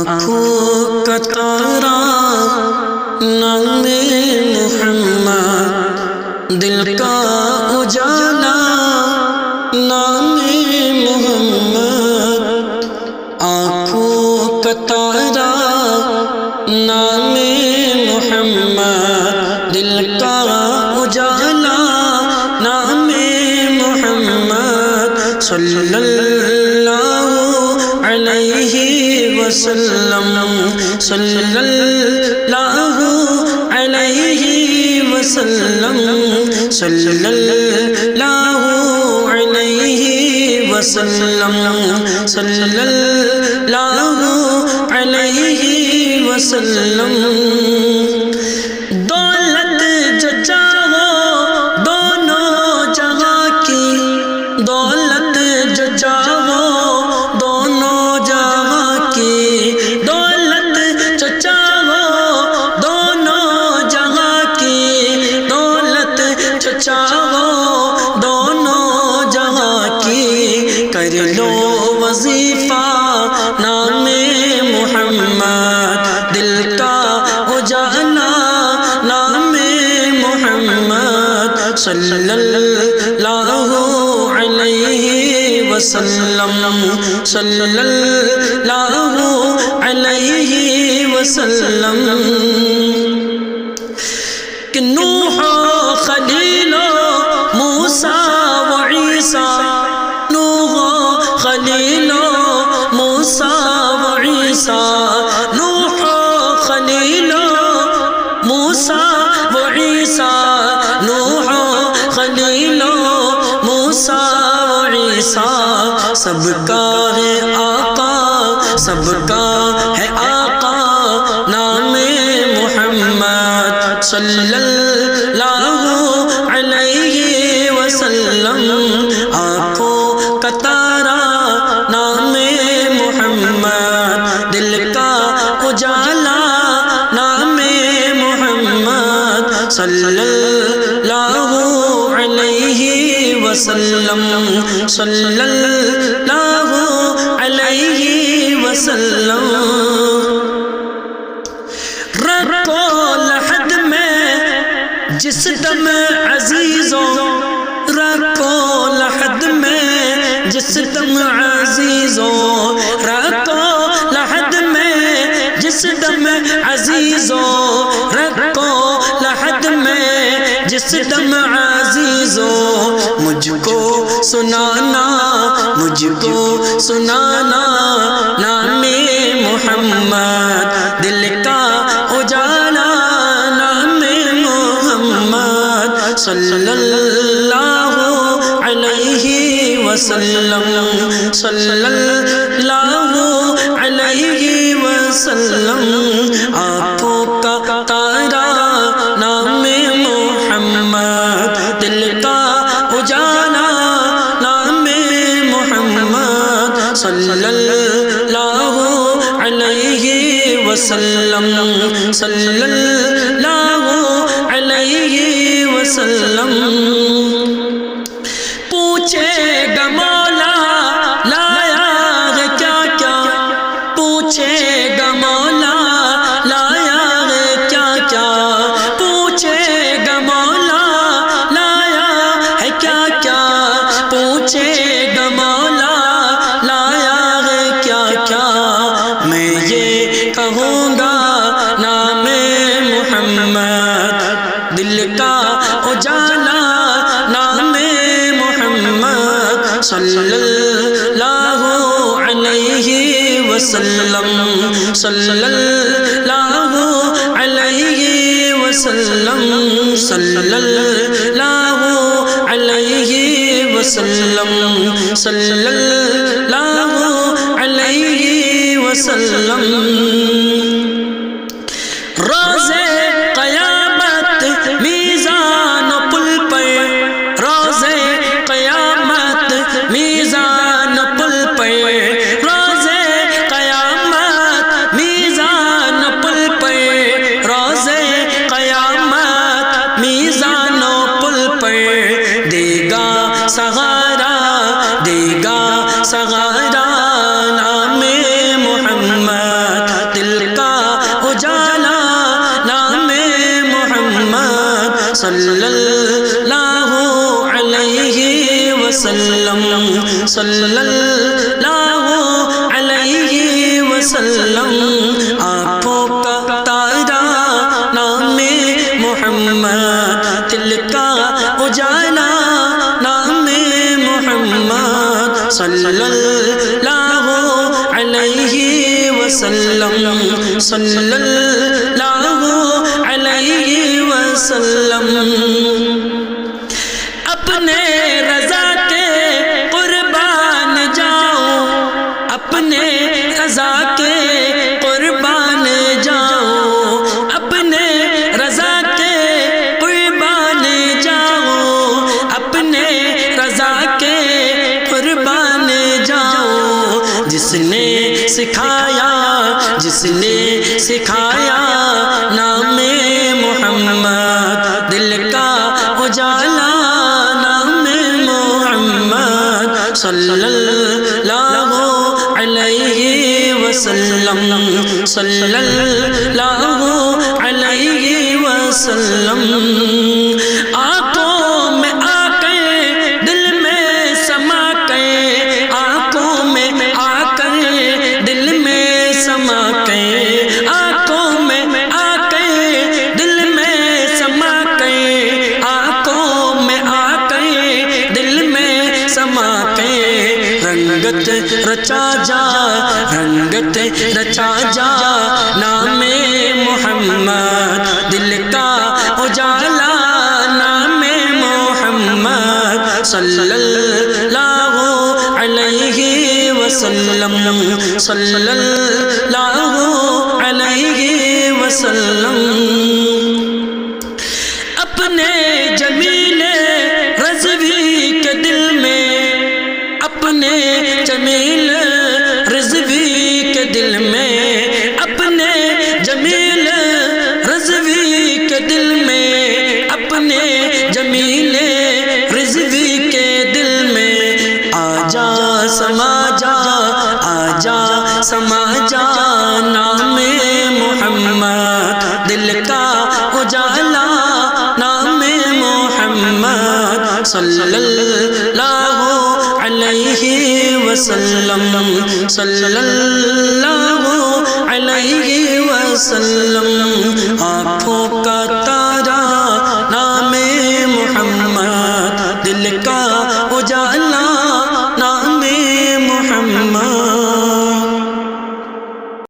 آنکھوں کا تارا نام محمد، دل کا اجالا نام محمد، آنکھوں کا تارا نام محمد، دل کا اجالا نام محمد، صلی اللہ علیہ وسلم، صلی اللہ علیہ وسلم، صلی اللہ علیہ وسلم، صلی اللہ علیہ وسلم۔ دولت جو چاہو دونوں جہاں کی، دولت جو چاہو دونوں جہاں کی، دولت جو چاہو دونوں جہاں کی، دولت جو چاہو دونوں جہاں کی، کر لو وظیفہ نام محمد، دل کا اجالا نام محمد، صلی اللہ علیہ وسلم، صلی اللہ علیہ وسلم۔ کہ نوح و خلیل و موسیٰ و عیسیٰ، نوح و خلیل و موسیٰ و عیسیٰ، نوح و خلیل و موسیٰ و عیسیٰ، نوح و خلیل و موسیٰ و عیسیٰ، سب کا ہے آقا، سب کا ہے آقا نام محمد، صلی اللہ علیہ وسلم۔ آنکھوں کا تارا نام محمد، دل کا اجالا نام محمد، صلی اللہ علیہ وسلم، صلی اللہ علیہ وسلم۔ رکھو لحد میں جس دم عزیزوں، رکھو لحد میں جس دم عزیزوں، رکھو لحد میں جس دم عزیزوں، رکھو لحد میں جس دم عزیزوں، مجھ کو سنانا، مجھ کو سنانا نام محمد، دل کا اجالا نام محمد، صلی اللہ علیہ وسلم، صلی اللہ علیہ وسلم۔ آنکھوں کا تارا نام محمد، دل کا اجالا نام محمد، صلی اللہ علیہ وسلم، صلی اللہ علیہ وسلم۔ پوچھے گا مولا لایا ہے کیا کیا، پوچھے گا مولا لایا ہے کیا کیا، پوچھے گا مولا لایا ہے کیا کیا، پوچھے گا مولا لایا ہے کیا کیا، میں یہ کہوں گا نام محمد، دل کا اجالا نام محمد، صلی اللہ علیہ وسلم، صلی اللہ علیہ وسلم، صلی اللہ علیہ وسلم، صلی اللہ علیہ وسلم۔ روز قیامت میزان پل پر، روز قیامت میزان پل پر، روز قیامت میزان پل پر، روز قیامت میزان پل پر، دے گا سہارا، دے گا سہارا نام محمد، وسلم آنکھوں کا تارا نام محمد دل کا اجالا نام محمد صلی اللہ علیہ وسلم صلی اللہ علیہ وسلم اپنے رضا کے قربان جاؤ اپنے رضا کے قربان جاؤ اپنے رضا کے قربان جاؤ اپنے رضا کے قربان جاؤ جس نے سکھایا نام محمد دل کا اجالا نام محمد صلی اللہ علیہ وسلم صلی اللہ علیہ وسلم آنکھوں میں آ کر دل میں سما کر آنکھوں میں آ کر دل میں سما کر آنکھوں میں آ کر دل میں سما کر آنکھوں میں آ کر دل میں سما کر رنگت رچا جا نام محمد دل کا اجالا نام محمد صلی اللہ علیہ وسلم صلی اللہ علیہ وسلم اپنے جمیل رضوی کے دل میں اپنے جمیل رضوی کے دل میں اپنے جمیل رضوی کے دل میں اپنے جمیل رضوی کے دل میں آجا سما جا نام محمد دل کا اجالا نام محمد صلی اللہ علیہ وسلم صلی اللہ علیہ وسلم